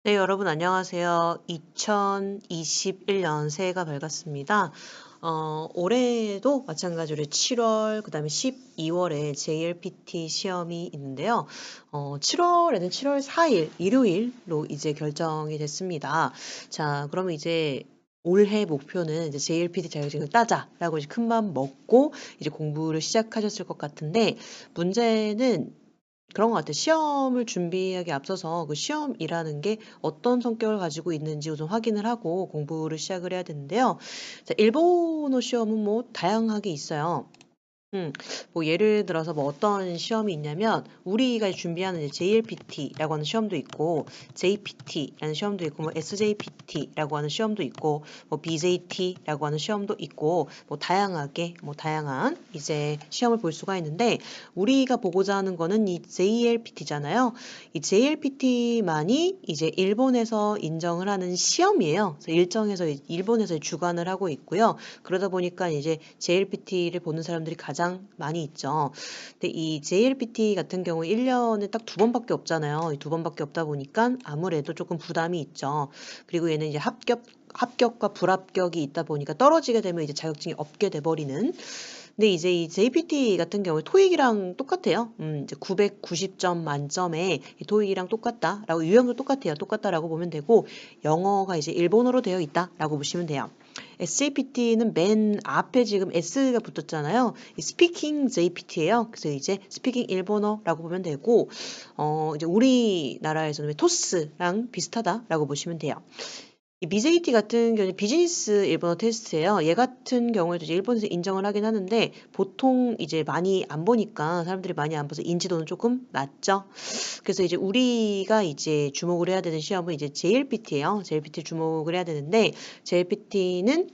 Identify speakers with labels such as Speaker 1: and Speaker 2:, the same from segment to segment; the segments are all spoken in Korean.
Speaker 1: 네, 여러분 안녕하세요. 2021년 새해가 밝았습니다. 올해도 마찬가지로 7월, 그다음에 12월에 JLPT 시험이 있는데요. 7월에는 7월 4일, 일요일로 이제 결정이 됐습니다. 자, 그러면 이제 올해 목표는 이제 JLPT 자격증을 따자라고 이제 큰맘 먹고 이제 공부를 시작하셨을 것 같은데, 문제는 그런 것 같아요. 시험을 준비하기에 앞서서 그 시험이라는 게 어떤 성격을 가지고 있는지 우선 확인을 하고 공부를 시작을 해야 되는데요. 자, 일본어 시험은 뭐 다양하게 있어요. 음, 뭐 예를 들어서 뭐 어떤 시험이 있냐면 우리가 준비하는 이제 JLPT라고 하는 시험도 있고 JPT라는 시험도 있고 뭐 SJPT라고 하는 시험도 있고 뭐 BJT라고 하는 시험도 있고 뭐 다양하게 뭐 다양한 이제 시험을 볼 수가 있는데 우리가 보고자 하는 거는 이 JLPT잖아요. 이 JLPT만이 이제 일본에서 인정을 하는 시험이에요. 그래서 일본에서 주관을 하고 있고요. 그러다 보니까 이제 JLPT를 보는 사람들이 가장 많이 있죠. 근데 이 JLPT 같은 경우 1년에 딱 두 번밖에 없잖아요. 이 두 번밖에 없다 보니까 아무래도 조금 부담이 있죠. 그리고 얘는 이제 합격과 불합격이 있다 보니까 떨어지게 되면 이제 자격증이 없게 돼버리는. 근데 이제 이 JPT 같은 경우에 토익이랑 똑같아요. 이제 990점 만점에 이 토익이랑 똑같다라고 유형도 똑같아요. 똑같다라고 보면 되고 영어가 이제 일본어로 되어 있다라고 보시면 돼요. SJPT는 맨 앞에 지금 S가 붙었잖아요. 이 스피킹 JPT예요. 그래서 이제 스피킹 일본어라고 보면 되고 이제 우리나라에서는 토스랑 비슷하다라고 보시면 돼요. 이 BJT 같은 경우는 비즈니스 일본어 테스트예요. 얘 같은 경우에도 이제 일본에서 인정을 하긴 하는데 보통 이제 많이 안 보니까 사람들이 많이 안 봐서 인지도는 조금 낮죠. 그래서 이제 우리가 이제 주목을 해야 되는 시험은 이제 JLPT예요. JLPT 주목을 해야 되는데 JLPT는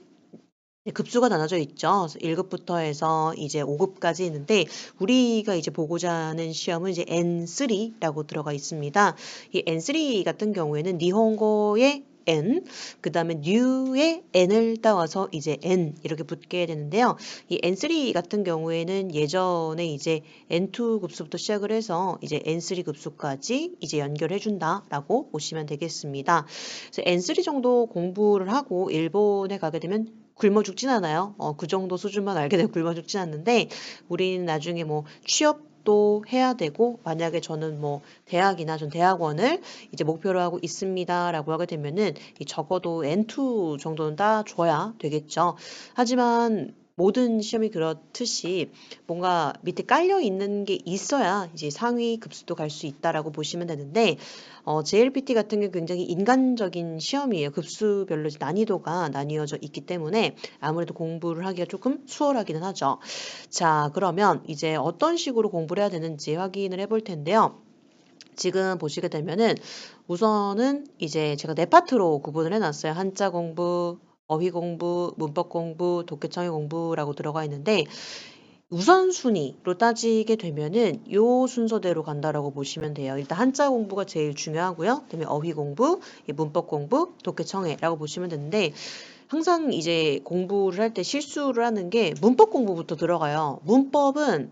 Speaker 1: 급수가 나눠져 있죠. 1급부터 해서 이제 5급까지 있는데 우리가 이제 보고자 하는 시험은 이제 N3라고 들어가 있습니다. 이 N3 같은 경우에는 니혼고의 N, 그 다음에 New의 N을 따와서 이제 N 이렇게 붙게 되는데요. 이 N3 같은 경우에는 예전에 이제 N2 급수부터 시작을 해서 이제 N3 급수까지 이제 연결해 준다라고 보시면 되겠습니다. 그래서 N3 정도 공부를 하고 일본에 가게 되면 굶어 죽진 않아요. 그 정도 수준만 알게 되면 굶어 죽진 않는데 우리는 나중에 뭐 취업도 해야 되고 만약에 저는 뭐 대학이나 전 대학원을 이제 목표로 하고 있습니다라고 하게 되면은 적어도 N2 정도는 따줘야 되겠죠. 하지만 모든 시험이 그렇듯이 뭔가 밑에 깔려 있는 게 있어야 이제 상위 급수도 갈 수 있다라고 보시면 되는데 JLPT 같은 게 굉장히 인간적인 시험이에요. 급수별로 난이도가 나뉘어져 있기 때문에 아무래도 공부를 하기가 조금 수월하기는 하죠. 자, 그러면 이제 어떤 식으로 공부를 해야 되는지 확인을 해볼 텐데요. 지금 보시게 되면은 우선은 이제 제가 네 파트로 구분을 해놨어요. 한자 공부, 어휘 공부, 문법 공부, 독해청의 공부라고 들어가 있는데 우선순위로 따지게 되면은 요 순서대로 간다라고 보시면 돼요. 일단 한자 공부가 제일 중요하고요. 그다음에 어휘 공부, 문법 공부, 독해청해라고 보시면 되는데 항상 이제 공부를 할 때 실수를 하는 게 문법 공부부터 들어가요. 문법은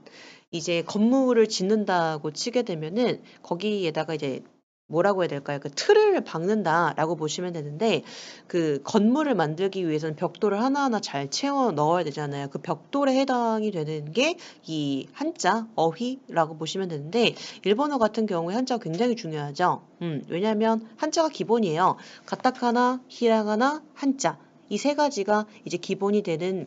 Speaker 1: 이제 건물을 짓는다고 치게 되면은 거기에다가 이제 뭐라고 해야 될까요? 그 틀을 박는다라고 보시면 되는데 그 건물을 만들기 위해서는 벽돌을 하나하나 잘 채워 넣어야 되잖아요. 그 벽돌에 해당이 되는 게 이 한자, 어휘라고 보시면 되는데 일본어 같은 경우에 한자가 굉장히 중요하죠. 왜냐하면 한자가 기본이에요. 가타카나, 히라가나, 한자. 이 세 가지가 이제 기본이 되는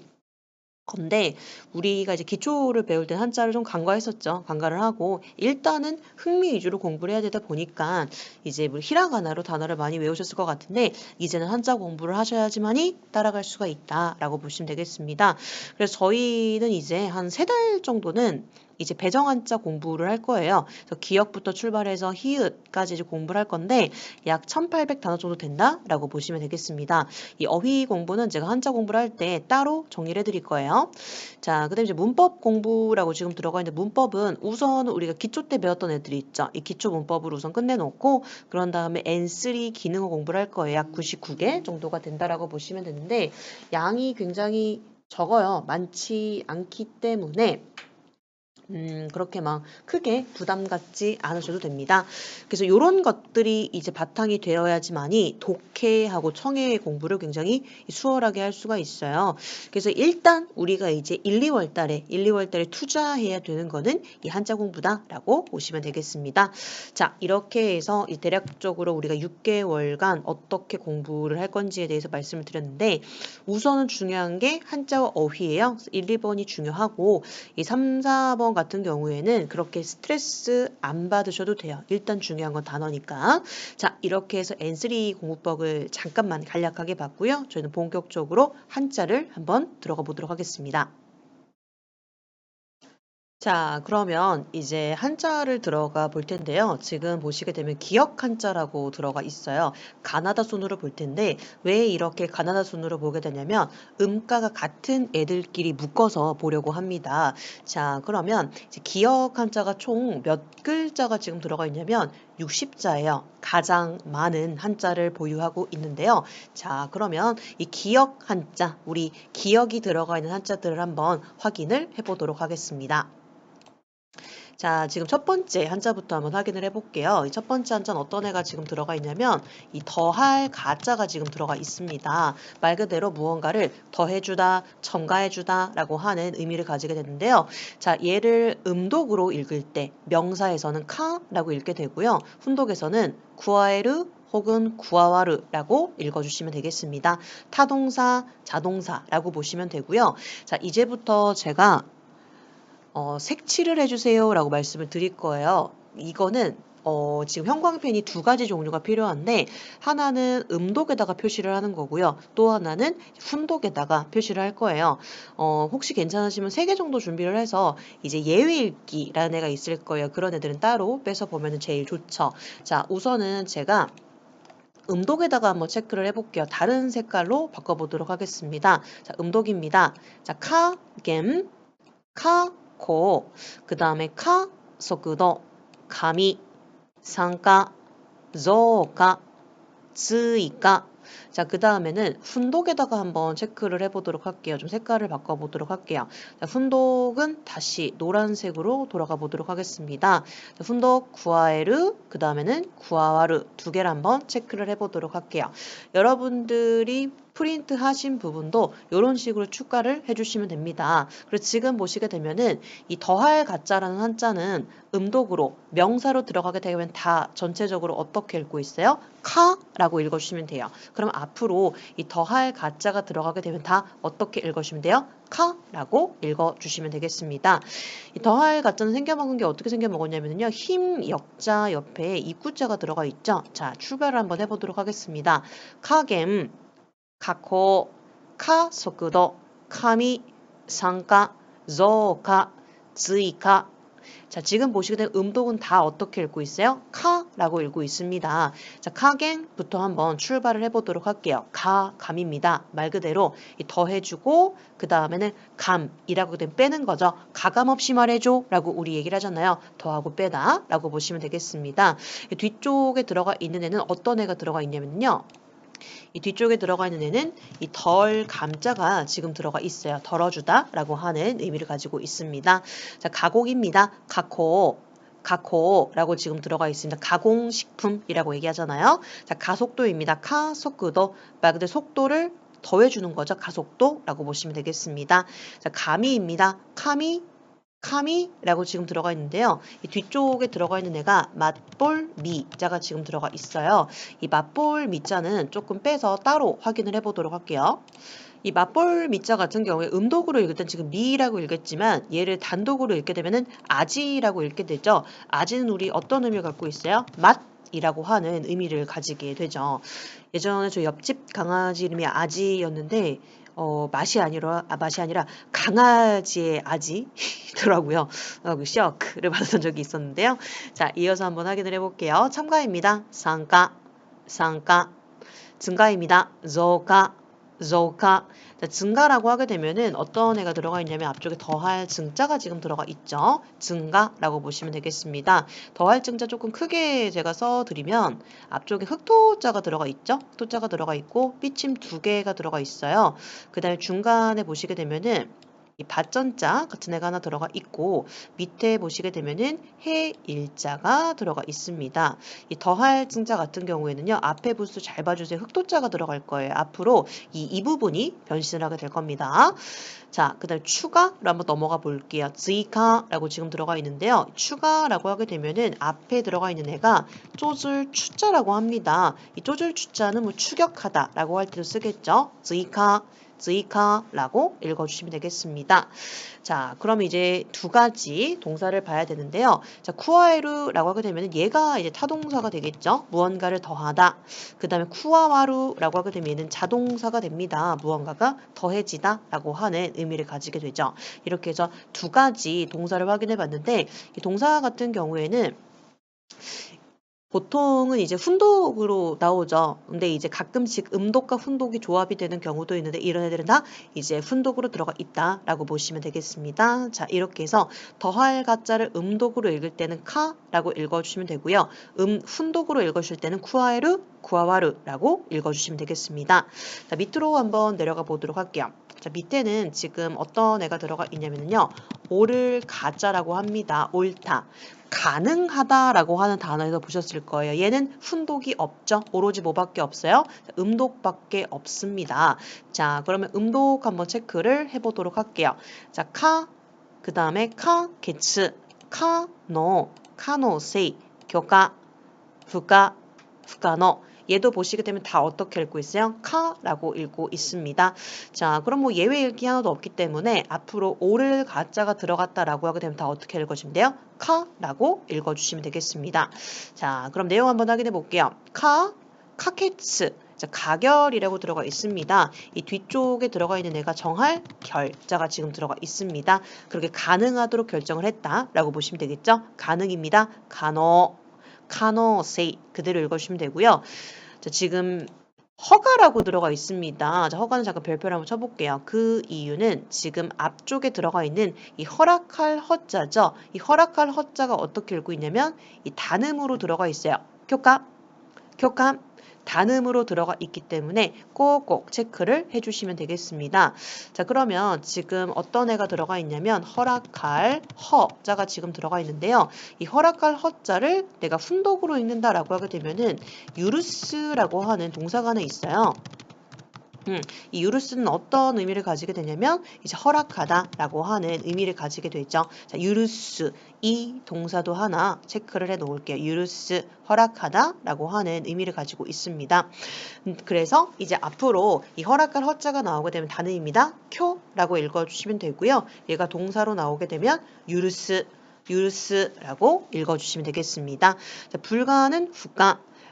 Speaker 1: 건데 우리가 이제 기초를 배울 때 한자를 좀 간과했었죠. 간과를 하고 일단은 흥미 위주로 공부를 해야 되다 보니까 이제 뭐 히라가나로 단어를 많이 외우셨을 것 같은데 이제는 한자 공부를 하셔야지만이 따라갈 수가 있다라고 보시면 되겠습니다. 그래서 저희는 이제 한 3달 정도는 이제 배정 한자 공부를 할 거예요. 그래서 기역부터 출발해서 히읗까지 이제 공부를 할 건데 약 1,800단어 정도 된다라고 보시면 되겠습니다. 이 어휘 공부는 제가 한자 공부를 할 때 따로 정리를 해드릴 거예요. 자, 그다음에 이제 문법 공부라고 지금 들어가 있는데 문법은 우선 우리가 기초 때 배웠던 애들이 있죠. 이 기초 문법을 우선 끝내놓고 그런 다음에 N3 기능어 공부를 할 거예요. 약 99개 정도가 된다라고 보시면 되는데 양이 굉장히 적어요. 많지 않기 때문에 그렇게 막 크게 부담 갖지 않으셔도 됩니다. 그래서 요런 것들이 이제 바탕이 되어야지만이 독해하고 청해 공부를 굉장히 수월하게 할 수가 있어요. 그래서 일단 우리가 이제 1-2월 달에 투자해야 되는 거는 이 한자 공부다라고 보시면 되겠습니다. 자, 이렇게 해서 이 대략적으로 우리가 6개월간 어떻게 공부를 할 건지에 대해서 말씀을 드렸는데 우선은 중요한 게 한자와 어휘예요. 1, 2번이 중요하고 이 3, 4번 같은 경우에는 그렇게 스트레스 안 받으셔도 돼요. 일단 중요한 건 단어니까. 자, 이렇게 해서 N3 공부법을 잠깐만 간략하게 봤고요. 저희는 본격적으로 한자를 한번 들어가 보도록 하겠습니다. 자, 그러면 이제 한자를 들어가 볼 텐데요. 지금 보시게 되면 기역 한자라고 들어가 있어요. 가나다 순으로 볼 텐데 왜 이렇게 가나다 순으로 보게 되냐면 음가가 같은 애들끼리 묶어서 보려고 합니다. 자, 그러면 이제 기역 한자가 총 몇 글자가 지금 들어가 있냐면 60자예요. 가장 많은 한자를 보유하고 있는데요. 자, 그러면 이 기역 한자, 우리 기역이 들어가 있는 한자들을 한번 확인을 해보도록 하겠습니다. 자, 지금 첫 번째 한자부터 한번 확인을 해볼게요. 이 첫 번째 한자는 어떤 애가 지금 들어가 있냐면 이 더할 가자가 지금 들어가 있습니다. 말 그대로 무언가를 더해주다, 첨가해주다 라고 하는 의미를 가지게 되는데요. 자, 얘를 음독으로 읽을 때 명사에서는 카라고 읽게 되고요. 훈독에서는 구아에르 혹은 구아와르라고 읽어주시면 되겠습니다. 타동사, 자동사라고 보시면 되고요. 자, 이제부터 제가 색칠을 해주세요 라고 말씀을 드릴 거예요. 이거는 지금 형광펜이 두 가지 종류가 필요한데 하나는 음독에다가 표시를 하는 거고요. 또 하나는 훈독에다가 표시를 할 거예요. 혹시 괜찮으시면 3개 정도 준비를 해서 이제 예외 읽기라는 애가 있을 거예요. 그런 애들은 따로 빼서 보면 제일 좋죠. 자, 우선은 제가 음독에다가 한번 체크를 해볼게요. 다른 색깔로 바꿔보도록 하겠습니다. 자, 음독입니다. 자, 카겜, 코, 그 다음에 속도, 감이, 상가, 조가, 즈이가. 자, 그 다음에는 훈독에다가 한번 체크를 해보도록 할게요. 좀 색깔을 바꿔보도록 할게요. 자, 훈독은 다시 노란색으로 돌아가 보도록 하겠습니다. 자, 훈독 구아에르, 그 다음에는 구아와르 두 개를 한번 체크를 해보도록 할게요. 여러분들이 프린트 하신 부분도 이런 식으로 추가를 해주시면 됩니다. 그리고 지금 보시게 되면은 이 더할 가짜라는 한자는 음독으로 명사로 들어가게 되면 다 전체적으로 어떻게 읽고 있어요? 카라고 읽어주시면 돼요. 그럼 앞으로 이 더할 가짜가 들어가게 되면 다 어떻게 읽어주시면 돼요? 카라고 읽어주시면 되겠습니다. 이 더할 가짜는 생겨먹은 게 어떻게 생겨먹었냐면요. 힘 역자 옆에 입구자가 들어가 있죠. 자, 출발을 한번 해보도록 하겠습니다. 카겜, 카코, 속도, 카미, 상가, 조가, 즈이카. 자, 지금 보시게 된 음독은 다 어떻게 읽고 있어요? 카라고 읽고 있습니다. 자, 카갱부터 한번 출발을 해보도록 할게요. 감입니다. 말 그대로 더해주고 그 다음에는 감이라고 된 빼는 거죠. 가감 없이 말해줘 라고 우리 얘기를 하잖아요. 더하고 빼다 라고 보시면 되겠습니다. 뒤쪽에 들어가 있는 애는 어떤 애가 들어가 있냐면요. 이 뒤쪽에 들어가 있는 애는 이 덜 감자가 지금 들어가 있어요. 덜어주다 라고 하는 의미를 가지고 있습니다. 자, 가곡입니다. 가코라고 지금 들어가 있습니다. 가공식품이라고 얘기하잖아요. 자, 가속도입니다. 속도, 말 그대로 속도를 더해주는 거죠. 가속도라고 보시면 되겠습니다. 자, 감이입니다. 카미라고 지금 들어가 있는데요. 이 뒤쪽에 들어가 있는 애가 맛볼 미자가 지금 들어가 있어요. 이 맛볼 미자는 조금 빼서 따로 확인을 해보도록 할게요. 이 맛볼 미자 같은 경우에 음독으로 읽을 땐 지금 미라고 읽겠지만 얘를 단독으로 읽게 되면은 아지라고 읽게 되죠. 아지는 우리 어떤 의미를 갖고 있어요? 맛이라고 하는 의미를 가지게 되죠. 예전에 저 옆집 강아지 이름이 아지였는데 맛이 아니라 강아지의 아지더라고요. 그 쇼크를 받았던 적이 있었는데요. 자, 이어서 한번 확인을 해볼게요. 첨가입니다. 상가, 증가입니다. 조가. 자, 증가라고 하게 되면은 어떤 애가 들어가 있냐면 앞쪽에 더할 증자가 지금 들어가 있죠. 증가라고 보시면 되겠습니다. 더할 증자 조금 크게 제가 써드리면 앞쪽에 흑토자가 들어가 있죠. 흑토자가 들어가 있고 삐침 2개가 들어가 있어요. 그 다음에 중간에 보시게 되면은 이 밭전자 같은 애가 하나 들어가 있고 밑에 보시게 되면은 해 일자가 들어가 있습니다. 이 더할 증자 같은 경우에는요. 앞에 부수 잘 봐주세요. 흑도자가 들어갈 거예요. 앞으로 이 부분이 변신을 하게 될 겁니다. 자, 그 다음에 추가로 한번 넘어가 볼게요. 즈이카라고 지금 들어가 있는데요. 추가라고 하게 되면은 앞에 들어가 있는 애가 쪼줄 추자라고 합니다. 이 쪼줄 추자는 뭐 추격하다라고 할 때도 쓰겠죠. 즈이카라고 읽어주시면 되겠습니다. 자, 그럼 이제 두 가지 동사를 봐야 되는데요. 자, 쿠아에루라고 하게 되면 얘가 이제 타동사가 되겠죠. 무언가를 더하다. 그 다음에 쿠아와루라고 하게 되면 얘는 자동사가 됩니다. 무언가가 더해지다라고 하는 의미를 가지게 되죠. 이렇게 해서 두 가지 동사를 확인해 봤는데 이 동사 같은 경우에는 보통은 이제 훈독으로 나오죠. 근데 이제 가끔씩 음독과 훈독이 조합이 되는 경우도 있는데 이런 애들은 다 이제 훈독으로 들어가 있다라고 보시면 되겠습니다. 자, 이렇게 해서 더할 가짜를 음독으로 읽을 때는 카라고 읽어주시면 되고요. 훈독으로 읽으실 때는 쿠아에루, 쿠아와루라고 읽어주시면 되겠습니다. 자, 밑으로 한번 내려가 보도록 할게요. 자, 밑에는 지금 어떤 애가 들어가 있냐면요. 옳을 가짜라고 합니다. 옳다. 가능하다라고 하는 단어에서 보셨을 거예요. 얘는 훈독이 없죠. 오로지 뭐밖에 없어요? 음독밖에 없습니다. 자, 그러면 음독 한번 체크를 해보도록 할게요. 자, 그 다음에 게츠, 카노세이, 교가, 후가노. 얘도 보시게 되면 다 어떻게 읽고 있어요? 카라고 읽고 있습니다. 자, 그럼 뭐 예외 읽기 하나도 없기 때문에 앞으로 오를 가짜가 들어갔다라고 하게 되면 다 어떻게 읽어주시면 돼요? 카라고 읽어주시면 되겠습니다. 자, 그럼 내용 한번 확인해 볼게요. 카케츠. 자, 가결이라고 들어가 있습니다. 이 뒤쪽에 들어가 있는 애가 정할 결자가 지금 들어가 있습니다. 그렇게 가능하도록 결정을 했다라고 보시면 되겠죠? 가능입니다. 카노세이 그대로 읽어주시면 되고요. 자, 지금 허가라고 들어가 있습니다. 자, 허가는 잠깐 별표를 한번 쳐볼게요. 그 이유는 지금 앞쪽에 들어가 있는 이 허락할 허자죠. 이 허락할 허자가 어떻게 읽고 있냐면 이 단음으로 들어가 있어요. 교감 단음으로 들어가 있기 때문에 꼭꼭 체크를 해주시면 되겠습니다. 자, 그러면 지금 어떤 애가 들어가 있냐면 허락할 허자가 지금 들어가 있는데요. 이 허락할 허자를 내가 훈독으로 읽는다라고 하게 되면은 유르스라고 하는 동사가 하나 있어요. 이 유르스는 어떤 의미를 가지게 되냐면 이제 허락하다라고 하는 의미를 가지게 되죠. 자, 유르스 이 동사도 하나 체크를 해 놓을게요. 유르스 허락하다라고 하는 의미를 가지고 있습니다. 그래서 이제 앞으로 이 허락할 허자가 나오게 되면 단어입니다. 쿄라고 읽어주시면 되고요. 얘가 동사로 나오게 되면 유르스라고 읽어주시면 되겠습니다. 자, 불가는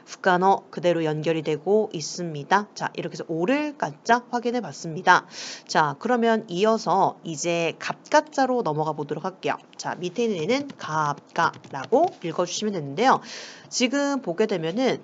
Speaker 1: 후가노 그대로 연결이 되고 있습니다. 자, 이렇게 해서 오를 가짜 확인해 봤습니다. 자, 그러면 이어서 이제 갑가짜로 넘어가 보도록 할게요. 자, 밑에 있는 애는 갑가라고 읽어주시면 되는데요. 지금 보게 되면은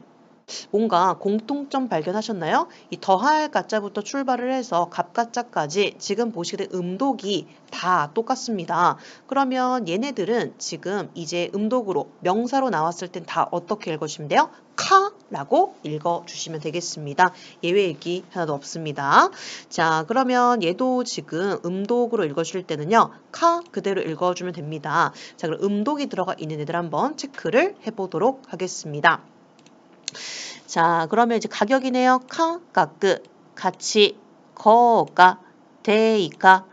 Speaker 1: 뭔가 공통점 발견하셨나요? 이 더할 가짜부터 출발을 해서 갑가짜까지 지금 보시게 된 음독이 다 똑같습니다. 그러면 얘네들은 지금 이제 음독으로 명사로 나왔을 땐 다 어떻게 읽어주시면 돼요? 카라고 읽어주시면 되겠습니다. 예외 읽기 하나도 없습니다. 자, 그러면 얘도 지금 음독으로 읽어주실 때는요. 카 그대로 읽어주면 됩니다. 자, 그럼 음독이 들어가 있는 애들 한번 체크를 해보도록 하겠습니다. 자, 그러면 이제 가격이네요. 가격, 가치, 거가, 데이가,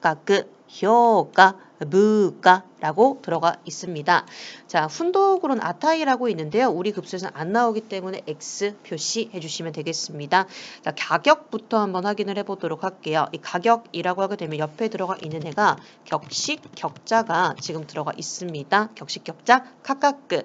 Speaker 1: 가격, 효가, 무가라고 들어가 있습니다. 자, 훈독으로는 아타이라고 있는데요. 우리 급수에서는 안 나오기 때문에 X 표시해 주시면 되겠습니다. 자, 가격부터 한번 확인을 해보도록 할게요. 이 가격이라고 하게 되면 옆에 들어가 있는 애가 격식, 격자가 지금 들어가 있습니다. 격식, 격자, 카카크.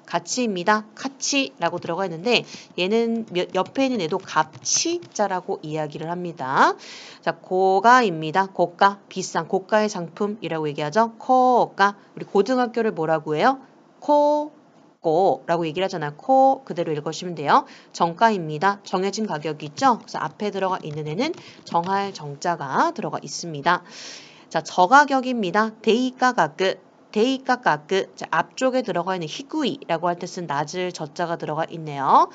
Speaker 1: 가치입니다. 카치라고 들어가 있는데 얘는 옆에 있는 애도 값치자라고 이야기를 합니다. 자, 고가입니다. 고가, 비싼 고가의 상품이라고 얘기하죠. 코가, 우리 고등학교를 뭐라고 해요? 코라고 얘기를 하잖아요. 코 그대로 읽으시면 돼요. 정가입니다. 정해진 가격이 있죠. 그래서 앞에 들어가 있는 애는 정할 정자가 들어가 있습니다. 자, 저가격입니다. 데이가 가크. 자, 앞쪽에 들어가 있는 히구이라고 할 때 쓴 낮을 저자가 들어가 있네요.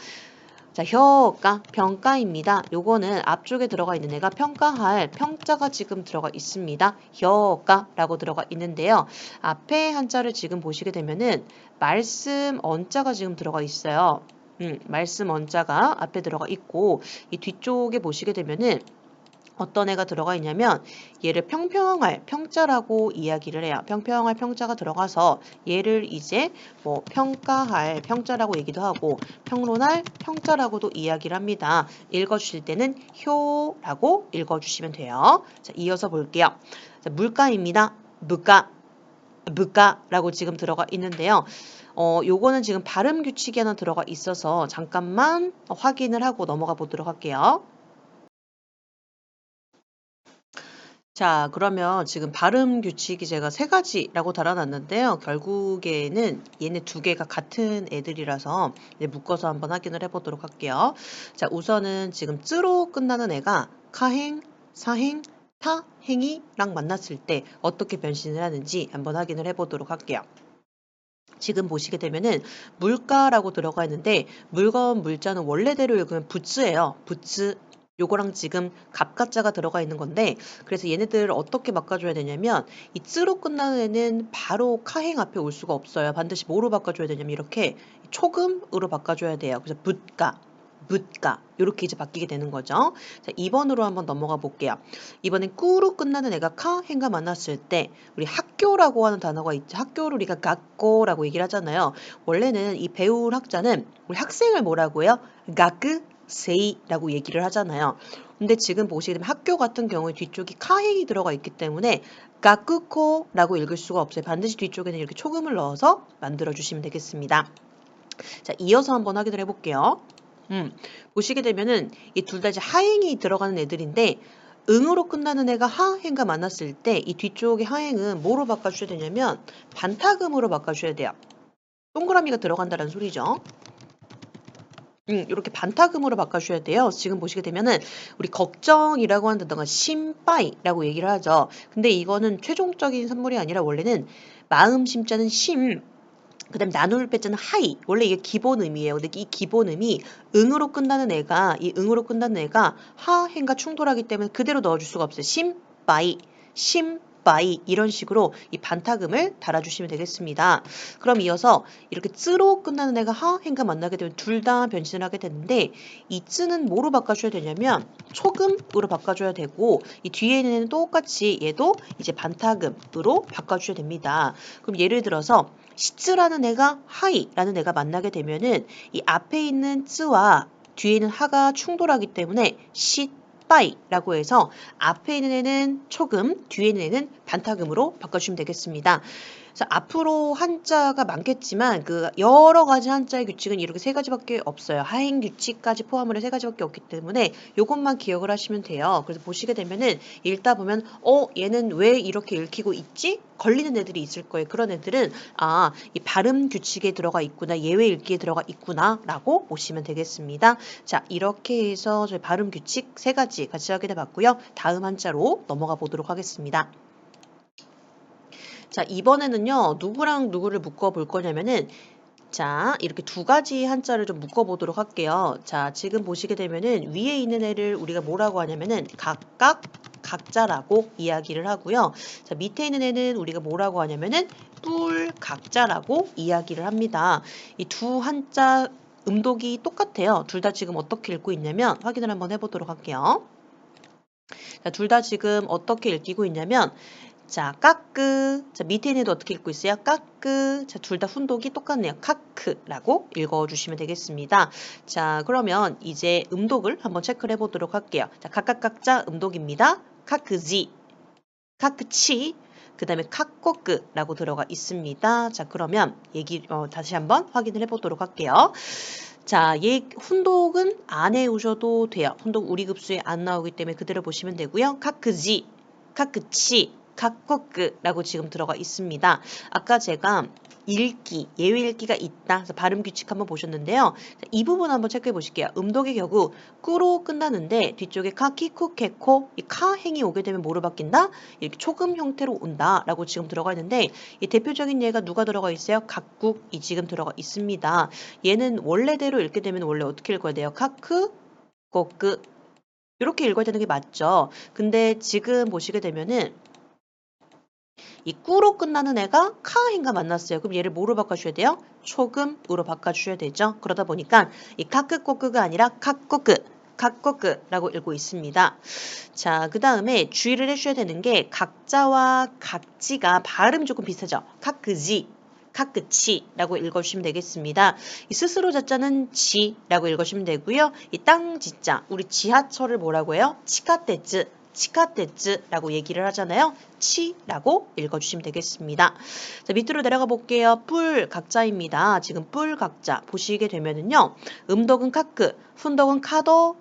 Speaker 1: 자, 효과, 평가입니다. 요거는 앞쪽에 들어가 있는 애가 평가할 평자가 지금 들어가 있습니다. 효과라고 들어가 있는데요. 앞에 한자를 지금 보시게 되면은 말씀 언자가 지금 들어가 있어요. 말씀 언자가 앞에 들어가 있고 이 뒤쪽에 보시게 되면은 어떤 애가 들어가 있냐면 얘를 평평할 평자라고 이야기를 해요. 평평할 평자가 들어가서 얘를 이제 뭐 평가할 평자라고 얘기도 하고 평론할 평자라고도 이야기를 합니다. 읽어주실 때는 효라고 읽어주시면 돼요. 자, 이어서 볼게요. 자, 물가입니다. 물가라고 지금 들어가 있는데요. 요거는 지금 발음 규칙이 하나 들어가 있어서 잠깐만 확인을 하고 넘어가 보도록 할게요. 자, 그러면 지금 발음 규칙이 제가 3가지라고 달아놨는데요. 결국에는 얘네 2개가 같은 애들이라서 이제 묶어서 한번 확인을 해보도록 할게요. 자, 우선은 지금 쯔로 끝나는 애가 카행, 사행, 타행이랑 만났을 때 어떻게 변신을 하는지 한번 확인을 해보도록 할게요. 지금 보시게 되면은 물가라고 들어가 있는데 물건 물자는 원래대로 읽으면 부츠예요. 부츠. 요거랑 지금 갑가자가 들어가 있는 건데 그래서 얘네들을 어떻게 바꿔줘야 되냐면 이 쯔로 끝나는 애는 바로 카행 앞에 올 수가 없어요. 반드시 뭐로 바꿔줘야 되냐면 이렇게 초금으로 바꿔줘야 돼요. 그래서 붓가, 붓가 이렇게 이제 바뀌게 되는 거죠. 자, 2번으로 한번 넘어가 볼게요. 이번엔 꾸로 끝나는 애가 카행과 만났을 때 우리 학교라고 하는 단어가 있죠. 학교를 우리가 학교라고 얘기를 하잖아요. 원래는 이 배울 학자는 우리 학생을 뭐라고 해요? 가크세이라고 얘기를 하잖아요. 근데 지금 보시게 되면 학교 같은 경우에 뒤쪽이 카행이 들어가 있기 때문에 가쿠코라고 읽을 수가 없어요. 반드시 뒤쪽에는 이렇게 초금을 넣어서 만들어 주시면 되겠습니다. 자, 이어서 한번 확인을 해볼게요. 보시게 되면은 이 둘 다 이제 하행이 들어가는 애들인데 응으로 끝나는 애가 하행과 만났을 때 이 뒤쪽의 하행은 뭐로 바꿔주셔야 되냐면 반타금으로 바꿔주셔야 돼요. 동그라미가 들어간다는 소리죠. 이렇게 반타금으로 바꿔주셔야 돼요. 지금 보시게 되면은 우리 걱정이라고 하는 단어가 심빠이라고 얘기를 하죠. 근데 이거는 최종적인 선물이 아니라 원래는 마음 심자는 심, 그다음에 나눌 빼자는 하이. 원래 이게 기본 의미예요. 근데 이 기본 의미 응으로 끝나는 애가 이 응으로 끝나는 애가 하행과 충돌하기 때문에 그대로 넣어줄 수가 없어요. 심바이, 심바이 이런 식으로 이 반타금을 달아주시면 되겠습니다. 그럼 이어서 이렇게 쯔로 끝나는 애가 하행과 만나게 되면 둘 다 변신을 하게 되는데 이 쯔는 뭐로 바꿔줘야 되냐면 초금으로 바꿔줘야 되고 이 뒤에 있는 애는 똑같이 얘도 이제 반타금으로 바꿔줘야 됩니다. 그럼 예를 들어서 시츠라는 애가 하이라는 애가 만나게 되면은 이 앞에 있는 쯔와 뒤에 있는 하가 충돌하기 때문에 시빠이라고 해서 앞에 있는 애는 초금, 뒤에 있는 애는 반타금으로 바꿔주시면 되겠습니다. 그래서 앞으로 한자가 많겠지만 그 여러 가지 한자의 규칙은 이렇게 3가지밖에 없어요. 하행 규칙까지 포함을 해 3가지밖에 없기 때문에 이것만 기억을 하시면 돼요. 그래서 보시게 되면은 읽다 보면 얘는 왜 이렇게 읽히고 있지? 걸리는 애들이 있을 거예요. 그런 애들은 이 발음 규칙에 들어가 있구나, 예외 읽기에 들어가 있구나라고 보시면 되겠습니다. 자, 이렇게 해서 저희 발음 규칙 3가지 같이 확인해 봤고요. 다음 한자로 넘어가 보도록 하겠습니다. 자, 이번에는요, 누구랑 누구를 묶어 볼 거냐면은, 자, 이렇게 2가지 한자를 좀 묶어 보도록 할게요. 자, 지금 보시게 되면은 위에 있는 애를 우리가 뭐라고 하냐면은 각각 각자라고 이야기를 하고요. 자, 밑에 있는 애는 우리가 뭐라고 하냐면은 뿔 각자라고 이야기를 합니다. 이 2 한자 음독이 똑같아요. 둘 다 지금 어떻게 읽고 있냐면 확인을 한번 해보도록 할게요. 자, 둘 다 지금 어떻게 읽히고 있냐면 자, 까끄. 자, 밑에 있는 애도 어떻게 읽고 있어요? 까끄. 자, 둘 다 훈독이 똑같네요. 카크라고 읽어주시면 되겠습니다. 자, 그러면 이제 음독을 한번 체크를 해보도록 할게요. 자, 각각 각자 음독입니다. 카크지, 카크치, 그 다음에 카꼬끄라고 들어가 있습니다. 자, 그러면 다시 한번 확인을 해보도록 할게요. 자, 훈독은 안 해오셔도 돼요. 훈독 우리 급수에 안 나오기 때문에 그대로 보시면 되고요. 카크지, 카크치, 카꼬끄라고 지금 들어가 있습니다. 아까 제가 읽기, 예외 읽기가 있다. 그래서 발음 규칙 한번 보셨는데요. 자, 이 부분 한번 체크해 보실게요. 음독의 경우 꾸로 끝나는데 뒤쪽에 카, 키, 쿠, 케, 코 이 카 행이 오게 되면 뭐로 바뀐다? 이렇게 초금 형태로 온다라고 지금 들어가 있는데 이 대표적인 예가 누가 들어가 있어요? 각국이 지금 들어가 있습니다. 얘는 원래대로 읽게 되면 원래 어떻게 읽어야 돼요? 카크, 꼬끄 이렇게 읽어야 되는 게 맞죠. 근데 지금 보시게 되면은 이 꾸로 끝나는 애가 카인과 만났어요. 그럼 얘를 뭐로 바꿔주셔야 돼요? 초금으로 바꿔주셔야 되죠. 그러다 보니까 이 카크꼬끄가 아니라 카꼬끄, 카꼬끄라고 읽고 있습니다. 자, 그 다음에 주의를 해주셔야 되는 게 각자와 각지가 발음이 조금 비슷하죠. 카크지, 카크치라고 읽어주시면 되겠습니다. 이 스스로 자자는 지라고 읽어주시면 되고요. 이 땅 지자, 우리 지하철을 뭐라고 해요? 치카테츠. 치카테츠라고 얘기를 하잖아요. 치라고 읽어주시면 되겠습니다. 자, 밑으로 내려가 볼게요. 뿔 각자입니다. 지금 뿔 각자 보시게 되면은요. 음독은 카크, 훈독은 카도,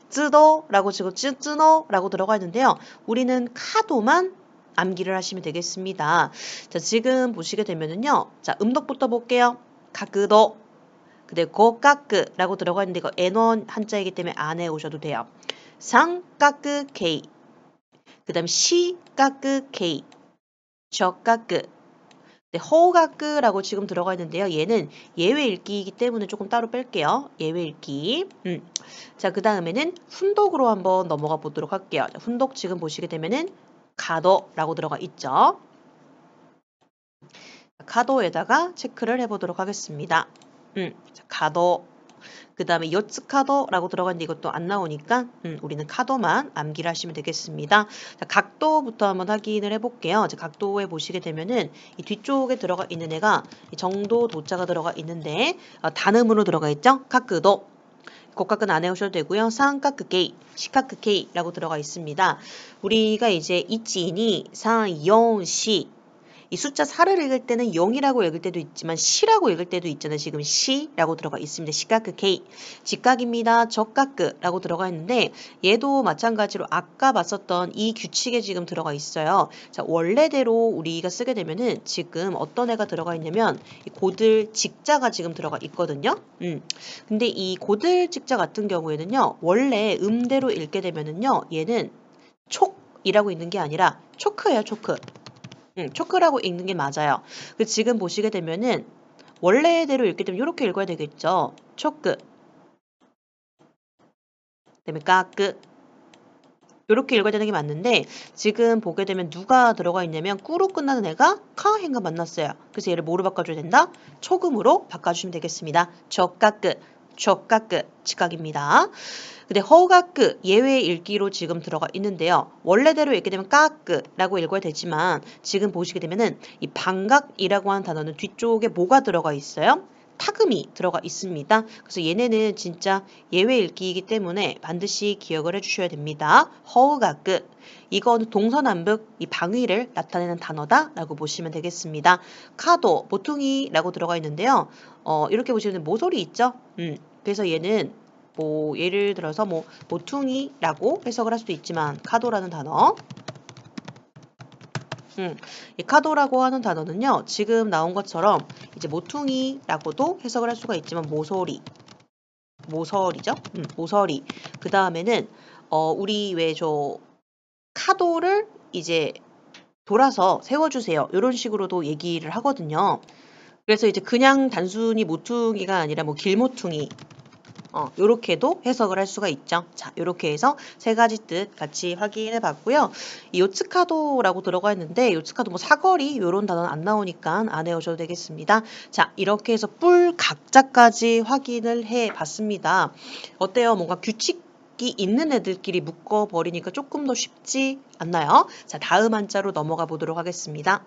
Speaker 1: 쯔도라고 지금 쯔노라고 들어가 있는데요. 우리는 카도만 암기를 하시면 되겠습니다. 자, 지금 보시게 되면은요. 자, 음독부터 볼게요. 카크도. 근데 고까크라고 들어가 있는데 이거 N1 한자이기 때문에 안 해오셔도 돼요. 상까크 케이. 그 다음 시까크 케이. 저까크. 네, 허우가끄라고 지금 들어가 있는데요. 얘는 예외 읽기이기 때문에 조금 따로 뺄게요. 예외 읽기. 자, 그 다음에는 훈독으로 한번 넘어가 보도록 할게요. 자, 훈독 지금 보시게 되면은 가도라고 들어가 있죠. 가도에다가 체크를 해보도록 하겠습니다. 자, 가도. 그 다음에 요츠카도라고 들어갔는데 이것도 안 나오니까 우리는 카도만 암기를 하시면 되겠습니다. 자, 각도부터 한번 확인을 해볼게요. 자, 각도에 보시게 되면은 이 뒤쪽에 들어가 있는 애가 정도 도자가 들어가 있는데 단음으로 들어가 있죠. 카크도. 고가근 안 해오셔도 되고요. 상카크케이, 시카크케이라고 들어가 있습니다. 우리가 이제 이치니 상용시 이 숫자 4를 읽을 때는 0이라고 읽을 때도 있지만 시라고 읽을 때도 있잖아요. 지금 시라고 들어가 있습니다. 시카크 K. 직각입니다. 적각크라고 들어가 있는데 얘도 마찬가지로 아까 봤었던 이 규칙에 지금 들어가 있어요. 자, 원래대로 우리가 쓰게 되면은 지금 어떤 애가 들어가 있냐면 이 고들 직자가 지금 들어가 있거든요. 근데 이 고들 직자 같은 경우에는요. 원래 음대로 읽게 되면은요. 얘는 촉이라고 있는 게 아니라 초크예요. 초크. 초크라고 읽는 게 맞아요. 그 지금 보시게 되면은 원래대로 읽게 되면 이렇게 읽어야 되겠죠. 초크. 그다음에 까끄. 이렇게 읽어야 되는 게 맞는데 지금 보게 되면 누가 들어가 있냐면 꾸로 끝나는 애가 카행과 만났어요. 그래서 얘를 뭐로 바꿔줘야 된다? 초금으로 바꿔주시면 되겠습니다. 초까끄. 초까끄. 직각입니다. 근데 허가끄 예외 읽기로 지금 들어가 있는데요. 원래대로 읽게 되면 까끄라고 읽어야 되지만 지금 보시게 되면은 이 반각이라고 하는 단어는 뒤쪽에 뭐가 들어가 있어요? 타금이 들어가 있습니다. 그래서 얘네는 진짜 예외 읽기이기 때문에 반드시 기억을 해주셔야 됩니다. 허가끄 이거는 동서남북 이 방위를 나타내는 단어다라고 보시면 되겠습니다. 카도 모퉁이라고 들어가 있는데요. 이렇게 보시면 모서리 있죠? 그래서 얘는 뭐 예를 들어서 뭐 모퉁이라고 해석을 할 수도 있지만 카도라는 단어 이 카도라고 하는 단어는요 지금 나온 것처럼 이제 모퉁이라고도 해석을 할 수가 있지만 모서리죠 모서리 그 다음에는 우리 왜 저 카도를 이제 돌아서 세워주세요 이런 식으로도 얘기를 하거든요 그래서 이제 그냥 단순히 모퉁이가 아니라 뭐 길모퉁이 요렇게도 해석을 할 수가 있죠. 자, 요렇게 해서 세 가지 뜻 같이 확인해 봤고요. 이 요츠카도라고 들어가 있는데 요츠카도 뭐 사거리 요런 단어는 안 나오니까 안 외우셔도 되겠습니다. 자, 이렇게 해서 뿔 각자까지 확인을 해 봤습니다. 어때요? 뭔가 규칙이 있는 애들끼리 묶어버리니까 조금 더 쉽지 않나요? 자, 다음 한자로 넘어가 보도록 하겠습니다.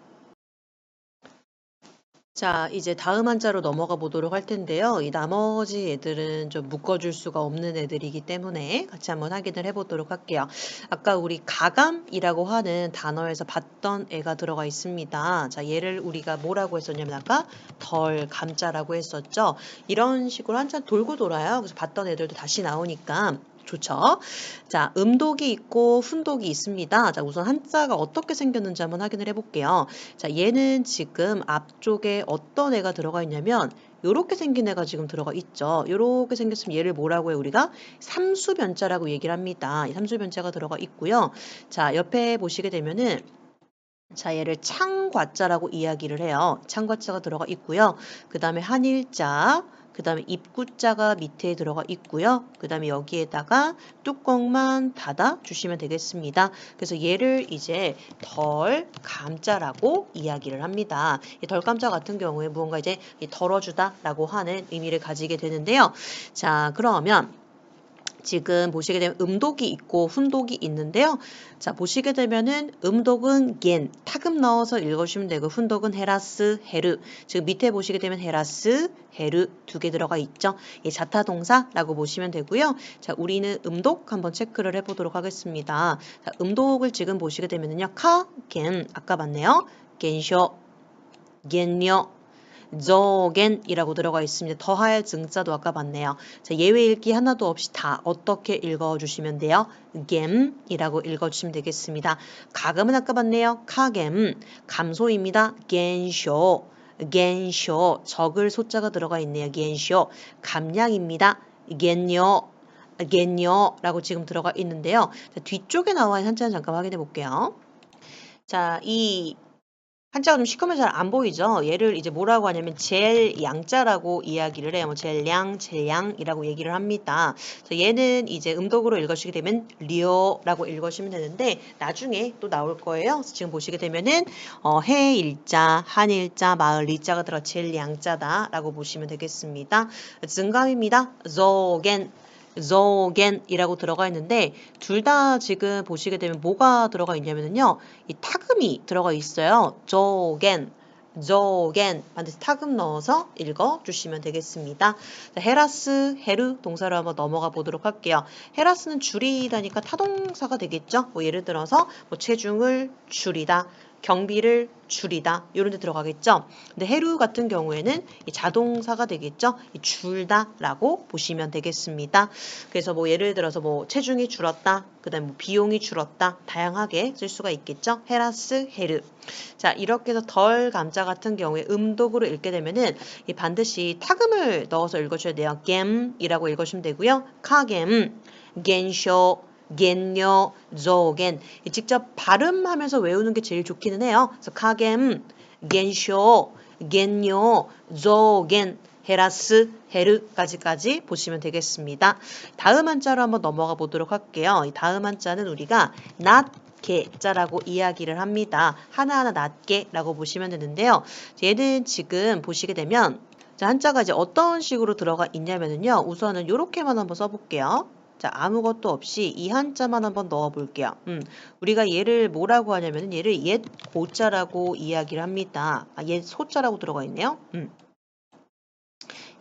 Speaker 1: 자, 이제 다음 한자로 넘어가 보도록 할 텐데요. 이 나머지 애들은 좀 묶어줄 수가 없는 애들이기 때문에 같이 한번 확인을 해보도록 할게요. 아까 우리 가감이라고 하는 단어에서 봤던 애가 들어가 있습니다. 자, 얘를 우리가 뭐라고 했었냐면 아까 덜 감자라고 했었죠. 이런 식으로 한참 돌고 돌아요. 그래서 봤던 애들도 다시 나오니까 좋죠. 자, 음독이 있고 훈독이 있습니다. 자, 우선 한자가 어떻게 생겼는지 한번 확인을 해볼게요. 자, 얘는 지금 앞쪽에 어떤 애가 들어가 있냐면 요렇게 생긴 애가 지금 들어가 있죠. 요렇게 생겼으면 얘를 뭐라고 해요? 우리가 삼수변자라고 얘기를 합니다. 이 삼수변자가 들어가 있고요. 자, 옆에 보시게 되면은 자, 얘를 창과자라고 이야기를 해요. 창과자가 들어가 있고요. 그 다음에 한일자, 그 다음에 입구자가 밑에 들어가 있고요. 그 다음에 여기에다가 뚜껑만 닫아 주시면 되겠습니다. 그래서 얘를 이제 덜 감자라고 이야기를 합니다. 이 덜 감자 같은 경우에 무언가 이제 덜어주다라고 하는 의미를 가지게 되는데요. 자, 그러면 지금 보시게 되면 음독이 있고 훈독이 있는데요. 자, 보시게 되면은 음독은 겐, 타금 넣어서 읽어주시면 되고 훈독은 헤라스, 헤르. 지금 밑에 보시게 되면 헤라스, 헤르 두 개 들어가 있죠. 이 자타동사라고 보시면 되고요. 자, 우리는 음독 한번 체크를 해보도록 하겠습니다. 자, 음독을 지금 보시게 되면은요. 카, 겐, 아까 봤네요. 겐쇼, 겐녀, 저겐이라고 들어가 있습니다. 더할 증자도 아까 봤네요. 자, 예외 읽기 하나도 없이 다 어떻게 읽어주시면 돼요? 겜이라고 읽어주시면 되겠습니다. 가금은 아까 봤네요. 카겜, 감소입니다. 겐쇼, 겐쇼, 적을 소자가 들어가 있네요. 겐쇼, 감량입니다. 겐요, 겐요라고 지금 들어가 있는데요. 자, 뒤쪽에 나와 있는 한자는 잠깐 확인해 볼게요. 자, 이 한자가 좀 시커면 잘 안 보이죠? 얘를 이제 뭐라고 하냐면 젤 양자라고 이야기를 해요. 뭐 젤량, 젤양이라고 얘기를 합니다. 그래서 얘는 이제 음독으로 읽으시게 되면 리어라고 읽으시면 되는데 나중에 또 나올 거예요. 그래서 지금 보시게 되면은 해일자, 한일자, 마을 리자가 들어 젤 양자다라고 보시면 되겠습니다. 증감입니다. zogen zogen이라고 들어가 있는데 둘 다 지금 보시게 되면 뭐가 들어가 있냐면요. 이 타금이 들어가 있어요. zogen, zogen 반드시 타금 넣어서 읽어주시면 되겠습니다. 자, 헤라스, 헤르 동사로 한번 넘어가 보도록 할게요. 헤라스는 줄이다니까 타동사가 되겠죠. 뭐 예를 들어서 뭐 체중을 줄이다. 경비를 줄이다 이런 데 들어가겠죠. 근데 헤루 같은 경우에는 이 자동사가 되겠죠. 이 줄다라고 보시면 되겠습니다. 그래서 뭐 예를 들어서 뭐 체중이 줄었다, 그다음에 뭐 비용이 줄었다 다양하게 쓸 수가 있겠죠. 헤라스, 헤르. 자, 이렇게 해서 덜 감자 같은 경우에 음독으로 읽게 되면은 이 반드시 타금을 넣어서 읽어줘야 돼요. 겜이라고 읽으시면 되고요. 카겜, 겐쇼, 겐요, 조겐 직접 발음하면서 외우는 게 제일 좋기는 해요. 그래서 카겜, 겐쇼, 겐요, 조겐 헤라스, 헤르까지까지 보시면 되겠습니다. 다음 한자로 한번 넘어가 보도록 할게요. 이 다음 한자는 우리가 낮게자라고 이야기를 합니다. 하나하나 낮게라고 보시면 되는데요. 얘는 지금 보시게 되면 자, 한자가 이제 어떤 식으로 들어가 있냐면요. 우선은 이렇게만 한번 써볼게요. 자, 아무것도 없이 이 한자만 한번 넣어 볼게요. 우리가 얘를 뭐라고 하냐면 얘를 옛 고자라고 이야기를 합니다. 아, 옛 소자라고 들어가 있네요.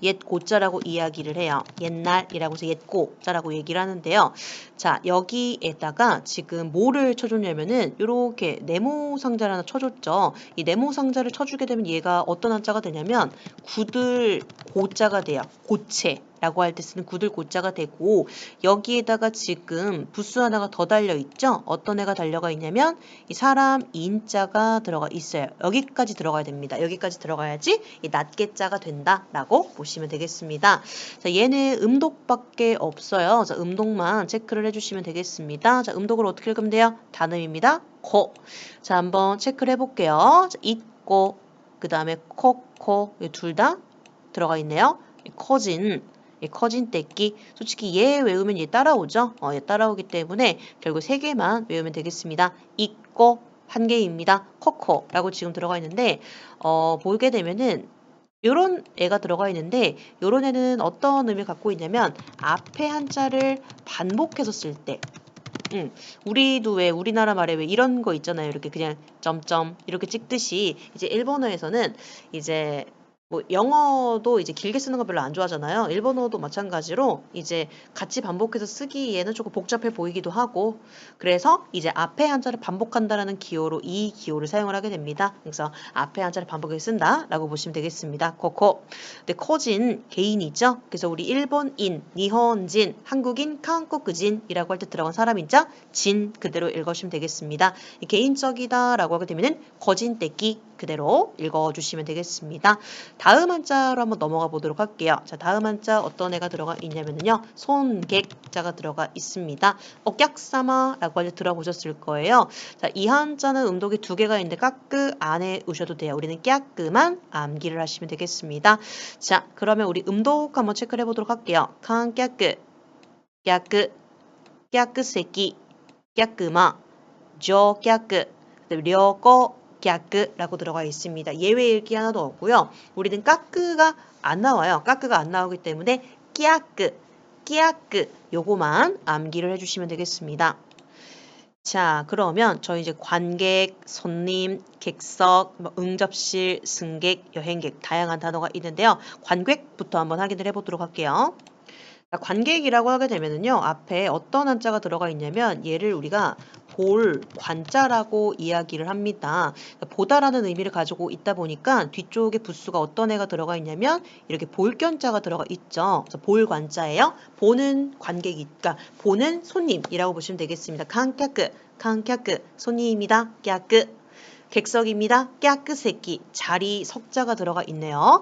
Speaker 1: 옛 고자라고 이야기를 해요. 옛날이라고 해서 옛고자라고 얘기를 하는데요. 자, 여기에다가 지금 뭐를 쳐줬냐면은 이렇게 네모상자를 하나 쳐줬죠. 이 네모상자를 쳐주게 되면 얘가 어떤 한자가 되냐면 구들 고자가 돼요. 고체. 라고 할 때 쓰는 구들 고자가 되고 여기에다가 지금 부수 하나가 더 달려 있죠. 어떤 애가 달려가 있냐면 이 사람 인자가 들어가 있어요. 여기까지 들어가야 됩니다. 여기까지 들어가야지 이 낮게자가 된다라고 보시면 되겠습니다. 자, 얘는 음독밖에 없어요. 자, 음독만 체크를 해주시면 되겠습니다. 자, 음독을 어떻게 읽으면 돼요? 단음입니다. 코. 자, 한번 체크를 해볼게요. 자, 있고 그 다음에 코코 둘 다 들어가 있네요. 커진 떼끼 솔직히 얘 외우면 얘 따라오죠. 얘 따라오기 때문에 결국 세 개만 외우면 되겠습니다. 있고 한 개입니다. 코코라고 지금 들어가 있는데 보게 되면은 요런 애가 들어가 있는데 요런 애는 어떤 의미를 갖고 있냐면 앞에 한자를 반복해서 쓸 때 우리도 왜 우리나라 말에 왜 이런 거 있잖아요. 이렇게 그냥 점점 이렇게 찍듯이 이제 일본어에서는 이제 뭐 영어도 이제 길게 쓰는 거 별로 안 좋아하잖아요. 일본어도 마찬가지로 이제 같이 반복해서 쓰기에는 조금 복잡해 보이기도 하고 그래서 이제 앞에 한자를 반복한다라는 기호로 이 기호를 사용을 하게 됩니다. 그래서 앞에 한자를 반복해서 쓴다라고 보시면 되겠습니다. 코코. 근데 코진 개인이죠. 그래서 우리 일본인, 니혼진, 한국인, 한국인이라고 할 때 들어간 사람인자 진 그대로 읽으시면 되겠습니다. 개인적이다라고 하게 되면은 거진떼기 그대로 읽어주시면 되겠습니다. 다음 한자로 한번 넘어가 보도록 할게요. 자, 다음 한자 어떤 애가 들어가 있냐면요. 손객자가 들어가 있습니다. 억약사마라고 할 때 들어보셨을 거예요. 자, 이 한자는 음독이 두 개가 있는데 까끄 안에 우셔도 돼요. 우리는 깨끄만 암기를 하시면 되겠습니다. 자, 그러면 우리 음독 한번 체크를 해보도록 할게요. 칸 깨끄, 깨끄, 깨끄새끼, 깨끄마, 저 깨끄, 려거 갸끄라고 들어가 있습니다. 예외 읽기 하나도 없고요. 우리는 까끄가 안 나와요. 까끄가 안 나오기 때문에 끼아끄, 끼아끄 요거만 암기를 해주시면 되겠습니다. 자, 그러면 저희 이제 관객, 손님, 객석, 응접실, 승객, 여행객 다양한 단어가 있는데요. 관객부터 한번 확인을 해보도록 할게요. 관객이라고 하게 되면은요, 앞에 어떤 한자가 들어가 있냐면 얘를 우리가 볼, 관자라고 이야기를 합니다. 보다라는 의미를 가지고 있다 보니까 뒤쪽에 부수가 어떤 애가 들어가 있냐면 이렇게 볼견자가 들어가 있죠. 그래서 볼 관자예요. 보는 관객이, 그러니까 보는 손님이라고 보시면 되겠습니다. 칸캬크, 칸캬크, 손님입니다. 캬크, 객석입니다. 캬크 새끼, 자리 석자가 들어가 있네요.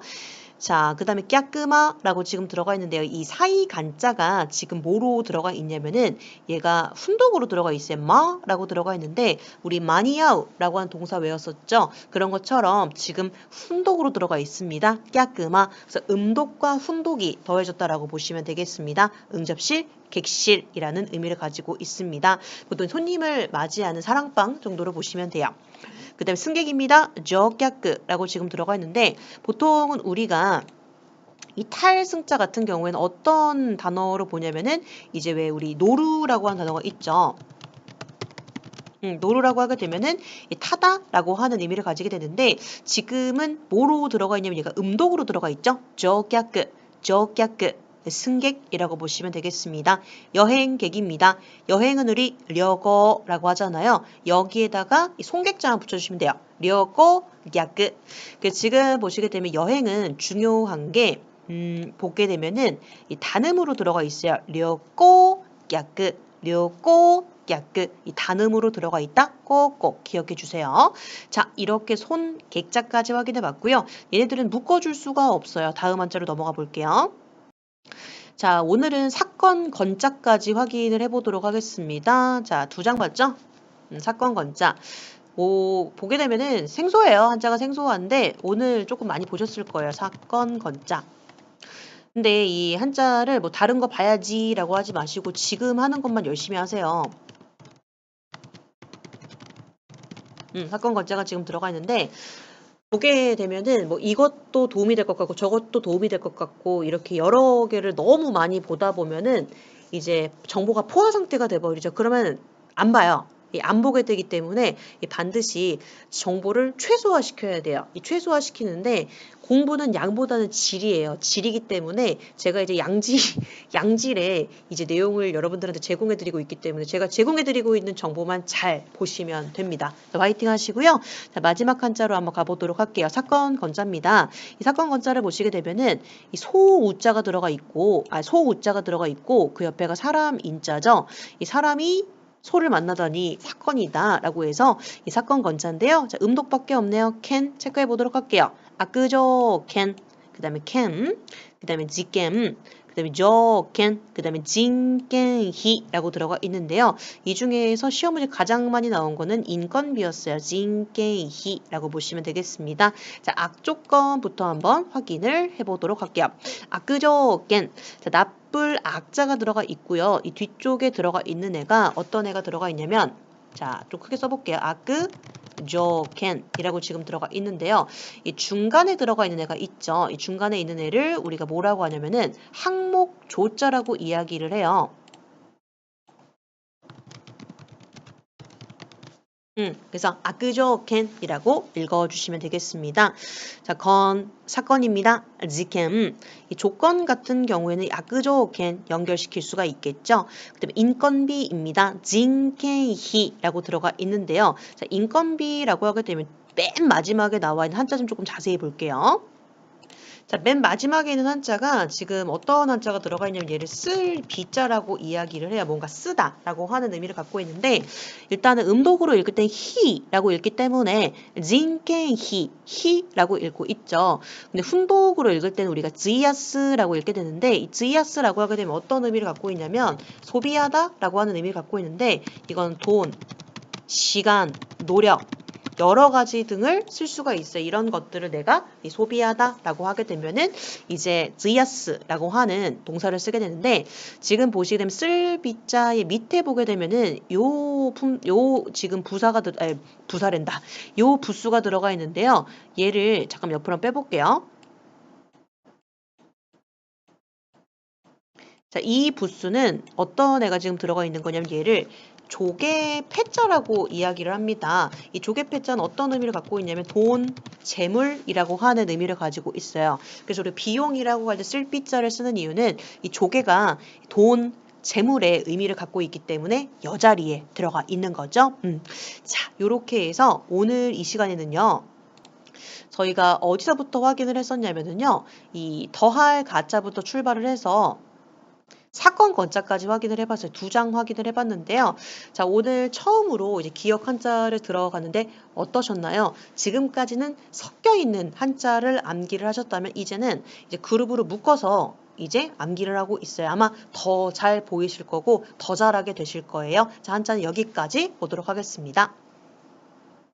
Speaker 1: 자, 그 다음에 깨끄마라고 지금 들어가 있는데요. 이 사이 간자가 지금 뭐로 들어가 있냐면은 얘가 훈독으로 들어가 있어요. 마라고 들어가 있는데 우리 마니아우라고 하는 동사 외웠었죠. 그런 것처럼 지금 훈독으로 들어가 있습니다. 깨끄마. 그래서 음독과 훈독이 더해졌다라고 보시면 되겠습니다. 응접실, 객실이라는 의미를 가지고 있습니다. 보통 손님을 맞이하는 사랑방 정도로 보시면 돼요. 그 다음에 승객입니다. 저깍끄라고 지금 들어가 있는데 보통은 우리가 이 탈승자 같은 경우에는 어떤 단어로 보냐면은 이제 왜 우리 노루라고 하는 단어가 있죠. 노루라고 하게 되면은 타다라고 하는 의미를 가지게 되는데 지금은 뭐로 들어가 있냐면 얘가 음독으로 들어가 있죠. 저깍끄, 저깍끄. 승객이라고 보시면 되겠습니다. 여행객입니다. 여행은 우리 려거라고 하잖아요. 여기에다가 송객자만 붙여주시면 돼요. 려거, 갸끄. 지금 보시게 되면 여행은 중요한 게 보게 되면은 이 단음으로 들어가 있어요. 려꼬, 갸끄, 려꼬, 갸끄. 이 단음으로 들어가 있다. 꼭꼭 기억해 주세요. 자, 이렇게 손, 객자까지 확인해 봤고요. 얘네들은 묶어줄 수가 없어요. 다음 한자로 넘어가 볼게요. 자, 오늘은 사건 건자까지 확인을 해보도록 하겠습니다. 자, 두 장 봤죠? 사건 건자. 보게 되면은 생소해요. 한자가 생소한데 오늘 조금 많이 보셨을 거예요. 사건 건자. 근데 이 한자를 뭐 다른 거 봐야지라고 하지 마시고 지금 하는 것만 열심히 하세요. 사건 건자가 지금 들어가 있는데 보게 되면은 뭐 이것도 도움이 될 것 같고 저것도 도움이 될 것 같고 이렇게 여러 개를 너무 많이 보다 보면은 이제 정보가 포화 상태가 돼버리죠. 그러면 안 봐요. 안 보게 되기 때문에 반드시 정보를 최소화시켜야 돼요. 이 최소화시키는데 공부는 양보다는 질이에요. 질이기 때문에 제가 이제 양질의 이제 내용을 여러분들한테 제공해드리고 있기 때문에 제가 제공해드리고 있는 정보만 잘 보시면 됩니다. 화이팅 하시고요. 자, 마지막 한자로 한번 가보도록 할게요. 사건 건자입니다. 이 사건 건자를 보시게 되면은 이 소우자가 들어가 있고, 소우자가 들어가 있고 그 옆에가 사람 인자죠. 이 사람이 소를 만나다니 사건이다라고 해서 이 사건 건자인데요. 자, 음독밖에 없네요. can 체크해 보도록 할게요. 아끄죠 can 그 다음에 can 그 다음에 지겜 그 다음에 저캔, 그 다음에 징깽히라고 들어가 있는데요. 이 중에서 시험 문제 가장 많이 나온 거는 인건비였어요. 징깽히라고 보시면 되겠습니다. 자, 악조건부터 한번 확인을 해보도록 할게요. 악그저깬, 자, 나쁠 악자가 들어가 있고요. 이 뒤쪽에 들어가 있는 애가 어떤 애가 들어가 있냐면 자, 좀 크게 써볼게요. 저캔이라고 지금 들어가 있는데요. 이 중간에 들어가 있는 애가 있죠. 이 중간에 있는 애를 우리가 뭐라고 하냐면은 항목 조자라고 이야기를 해요. 그래서 악조건이라고 읽어주시면 되겠습니다. 자, 사건입니다. 지kem. 이 조건 같은 경우에는 악조건 연결시킬 수가 있겠죠. 그다음에 인건비입니다. 진케히라고 들어가 있는데요. 자, 인건비라고 하게 되면 맨 마지막에 나와 있는 한자 좀 조금 자세히 볼게요. 자, 맨 마지막에 있는 한자가 지금 어떤 한자가 들어가 있냐면 얘를 쓸 비자라고 이야기를 해요. 뭔가 쓰다라고 하는 의미를 갖고 있는데 일단은 음독으로 읽을 때 히라고 읽기 때문에 진케히라고 읽고 있죠. 근데 훈독으로 읽을 때는 우리가 지야스라고 읽게 되는데 이 지야스라고 하게 되면 어떤 의미를 갖고 있냐면 소비하다라고 하는 의미를 갖고 있는데 이건 돈, 시간, 노력 여러 가지 등을 쓸 수가 있어요. 이런 것들을 내가 소비하다라고 하게 되면은 이제 지야스라고 하는 동사를 쓰게 되는데 지금 보시게 되면 쓸 비자의 밑에 보게 되면은 요 지금 부사랜다. 요 부수가 들어가 있는데요. 얘를 잠깐 옆으로 빼볼게요. 자, 이 부수는 어떤 애가 지금 들어가 있는 거냐면 얘를 조개 패자라고 이야기를 합니다. 이 조개 패자는 어떤 의미를 갖고 있냐면 돈, 재물이라고 하는 의미를 가지고 있어요. 그래서 우리 비용이라고 할 때 쓸 비자를 쓰는 이유는 이 조개가 돈, 재물의 의미를 갖고 있기 때문에 여자리에 들어가 있는 거죠. 자, 요렇게 해서 오늘 이 시간에는요. 저희가 어디서부터 확인을 했었냐면은요. 이 더할 가짜부터 출발을 해서 사건 건자까지 확인을 해봤어요. 2장 확인을 해봤는데요. 자, 오늘 처음으로 이제 기억 한자를 들어갔는데 어떠셨나요? 지금까지는 섞여 있는 한자를 암기를 하셨다면 이제는 이제 그룹으로 묶어서 이제 암기를 하고 있어요. 아마 더 잘 보이실 거고 더 잘하게 되실 거예요. 자, 한자는 여기까지 보도록 하겠습니다.